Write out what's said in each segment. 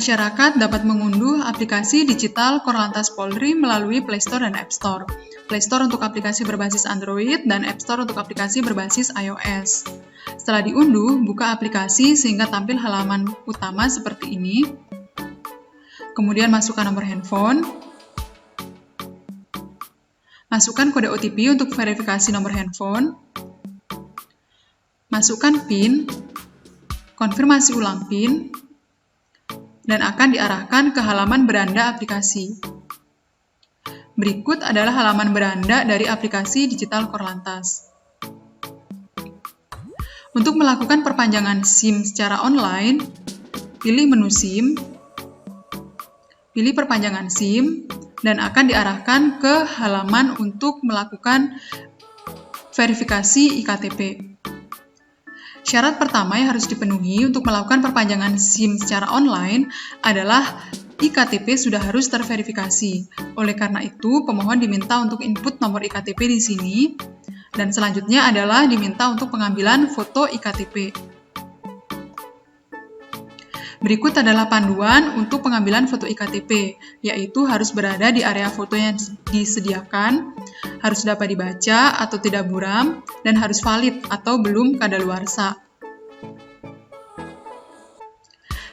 Masyarakat dapat mengunduh aplikasi digital Korlantas Polri melalui Play Store dan App Store. Play Store untuk aplikasi berbasis Android dan App Store untuk aplikasi berbasis iOS. Setelah diunduh, buka aplikasi sehingga tampil halaman utama seperti ini. Kemudian masukkan nomor handphone. Masukkan kode OTP untuk verifikasi nomor handphone. Masukkan PIN. Konfirmasi ulang PIN. Dan akan diarahkan ke halaman beranda aplikasi. Berikut adalah halaman beranda dari aplikasi digital Korlantas. Untuk melakukan perpanjangan SIM secara online, pilih menu SIM, pilih perpanjangan SIM, dan akan diarahkan ke halaman untuk melakukan verifikasi iktp. Syarat pertama yang harus dipenuhi untuk melakukan perpanjangan SIM secara online adalah iktp sudah harus terverifikasi. Oleh karena itu, pemohon diminta untuk input nomor iktp di sini, dan selanjutnya adalah diminta untuk pengambilan foto iktp. Berikut adalah panduan untuk pengambilan foto iktp, yaitu harus berada di area foto yang disediakan, harus dapat dibaca atau tidak buram, dan harus valid atau belum kadaluarsa.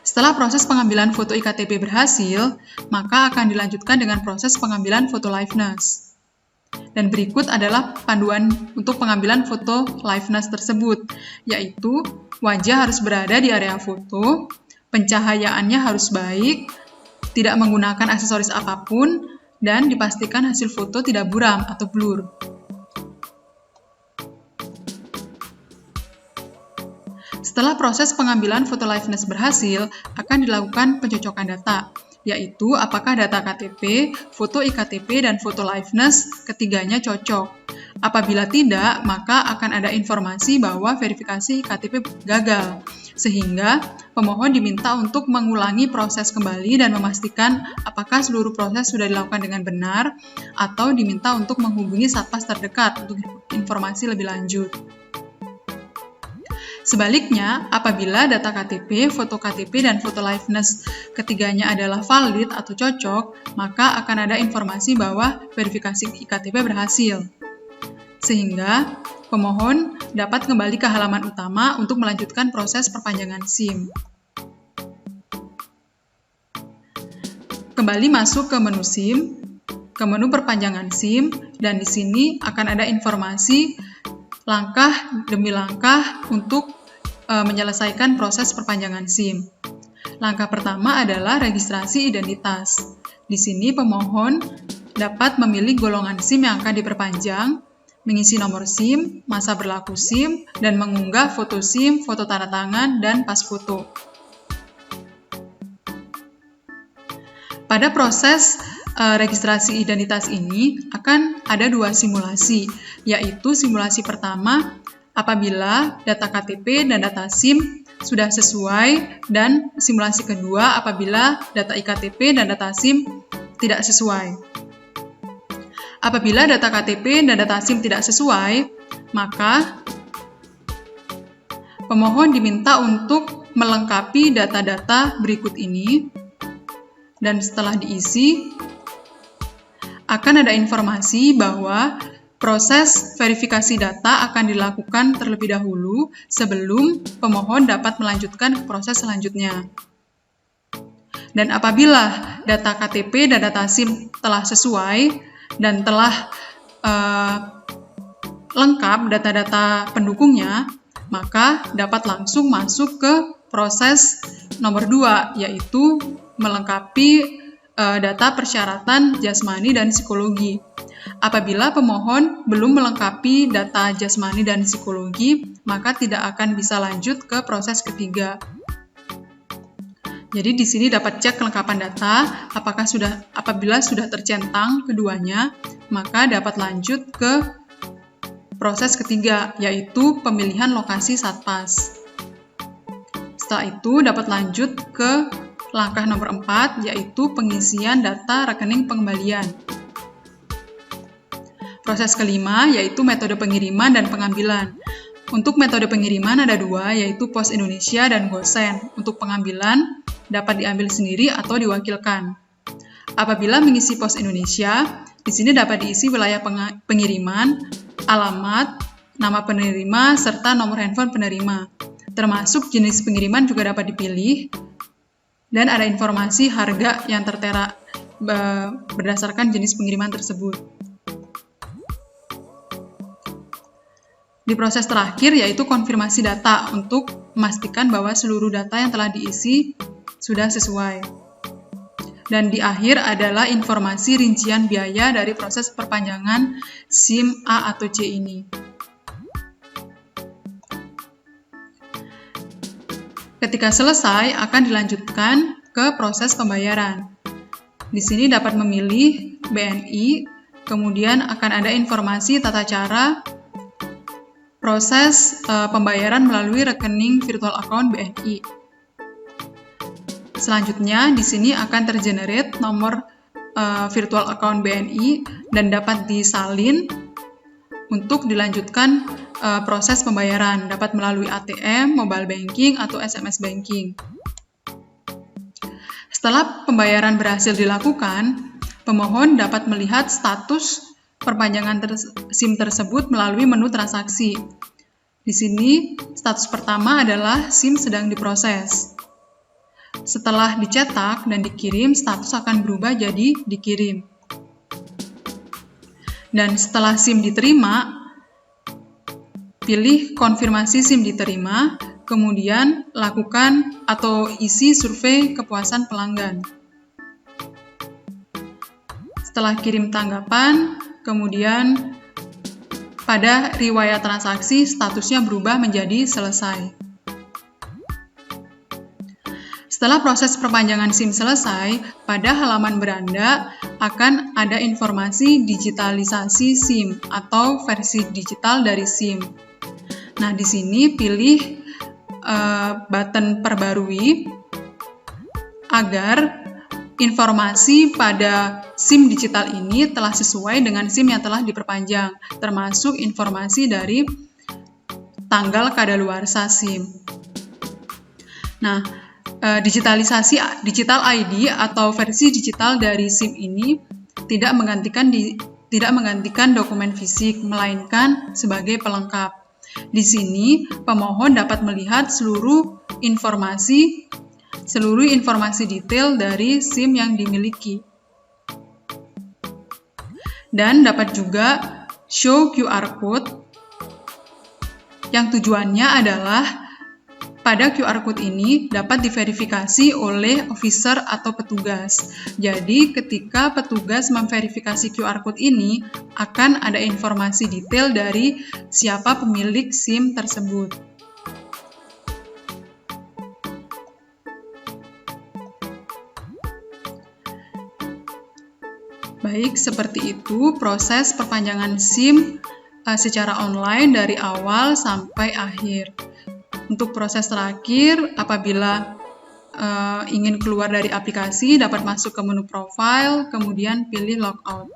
Setelah proses pengambilan foto iktp berhasil, maka akan dilanjutkan dengan proses pengambilan foto liveness. Dan berikut adalah panduan untuk pengambilan foto liveness tersebut, yaitu wajah harus berada di area foto, pencahayaannya harus baik, tidak menggunakan aksesoris apapun, dan dipastikan hasil foto tidak buram atau blur. Setelah proses pengambilan foto liveness berhasil, akan dilakukan pencocokan data, yaitu apakah data KTP, foto iktp, dan foto liveness ketiganya cocok. Apabila tidak, maka akan ada informasi bahwa verifikasi iktp gagal, sehingga pemohon diminta untuk mengulangi proses kembali dan memastikan apakah seluruh proses sudah dilakukan dengan benar, atau diminta untuk menghubungi Satpas terdekat untuk informasi lebih lanjut. Sebaliknya, apabila data KTP, foto KTP, dan foto liveness ketiganya adalah valid atau cocok, maka akan ada informasi bahwa verifikasi iktp berhasil. Sehingga, pemohon dapat kembali ke halaman utama untuk melanjutkan proses perpanjangan SIM. Kembali masuk ke menu SIM, ke menu perpanjangan SIM, dan di sini akan ada informasi langkah demi langkah untuk menyelesaikan proses perpanjangan SIM. Langkah pertama adalah registrasi identitas. Di sini pemohon dapat memilih golongan SIM yang akan diperpanjang, mengisi nomor SIM, masa berlaku SIM, dan mengunggah foto SIM, foto tanda tangan, dan pas foto. Pada proses registrasi identitas ini akan ada dua simulasi, yaitu simulasi pertama apabila data KTP dan data SIM sudah sesuai, dan simulasi kedua apabila data iktp dan data SIM tidak sesuai. Apabila data KTP dan data SIM tidak sesuai, maka pemohon diminta untuk melengkapi data-data berikut ini, dan setelah diisi, akan ada informasi bahwa proses verifikasi data akan dilakukan terlebih dahulu sebelum pemohon dapat melanjutkan ke proses selanjutnya. Dan apabila data KTP dan data SIM telah sesuai dan telah lengkap data-data pendukungnya, maka dapat langsung masuk ke proses nomor 2, yaitu melengkapi data persyaratan jasmani dan psikologi. Apabila pemohon belum melengkapi data jasmani dan psikologi, maka tidak akan bisa lanjut ke proses ketiga. Jadi di sini dapat cek kelengkapan data, apabila sudah tercentang keduanya, maka dapat lanjut ke proses ketiga, yaitu pemilihan lokasi Satpas. Setelah itu dapat lanjut ke langkah nomor 4, yaitu pengisian data rekening pengembalian. Proses kelima, yaitu metode pengiriman dan pengambilan. Untuk metode pengiriman ada dua, yaitu Pos Indonesia dan GoSend. Untuk pengambilan, dapat diambil sendiri atau diwakilkan. Apabila mengisi pos Indonesia, di sini dapat diisi wilayah pengiriman, alamat, nama penerima, serta nomor handphone penerima. Termasuk jenis pengiriman juga dapat dipilih, dan ada informasi harga yang tertera berdasarkan jenis pengiriman tersebut. Di proses terakhir yaitu konfirmasi data untuk memastikan bahwa seluruh data yang telah diisi sudah sesuai. Dan di akhir adalah informasi rincian biaya dari proses perpanjangan SIM A atau C ini. Ketika selesai, akan dilanjutkan ke proses pembayaran. Di sini dapat memilih BNI, kemudian akan ada informasi tata cara proses pembayaran melalui rekening virtual account BNI. Selanjutnya, di sini akan tergenerate nomor virtual account BNI dan dapat disalin untuk dilanjutkan proses pembayaran, dapat melalui ATM, mobile banking, atau SMS banking. Setelah pembayaran berhasil dilakukan, pemohon dapat melihat status perpanjangan SIM tersebut melalui menu transaksi. Di sini, status pertama adalah SIM sedang diproses. Setelah dicetak dan dikirim, status akan berubah jadi dikirim. Dan setelah SIM diterima, pilih konfirmasi SIM diterima, kemudian lakukan atau isi survei kepuasan pelanggan. Setelah kirim tanggapan, kemudian pada riwayat transaksi statusnya berubah menjadi selesai. Setelah proses perpanjangan SIM selesai, pada halaman beranda akan ada informasi digitalisasi SIM atau versi digital dari SIM. Nah, di sini pilih button perbarui agar informasi pada SIM digital ini telah sesuai dengan SIM yang telah diperpanjang, termasuk informasi dari tanggal kadaluarsa SIM. Nah, digitalisasi digital ID atau versi digital dari SIM ini tidak menggantikan dokumen fisik, melainkan sebagai pelengkap. Di sini, pemohon dapat melihat seluruh informasi detail dari SIM yang dimiliki. Dan dapat juga show QR code yang tujuannya adalah pada QR code ini dapat diverifikasi oleh officer atau petugas. Jadi, ketika petugas memverifikasi QR code ini, akan ada informasi detail dari siapa pemilik SIM tersebut. Baik, seperti itu proses perpanjangan SIM secara online dari awal sampai akhir. Untuk proses terakhir, apabila ingin keluar dari aplikasi, dapat masuk ke menu profile, kemudian pilih logout.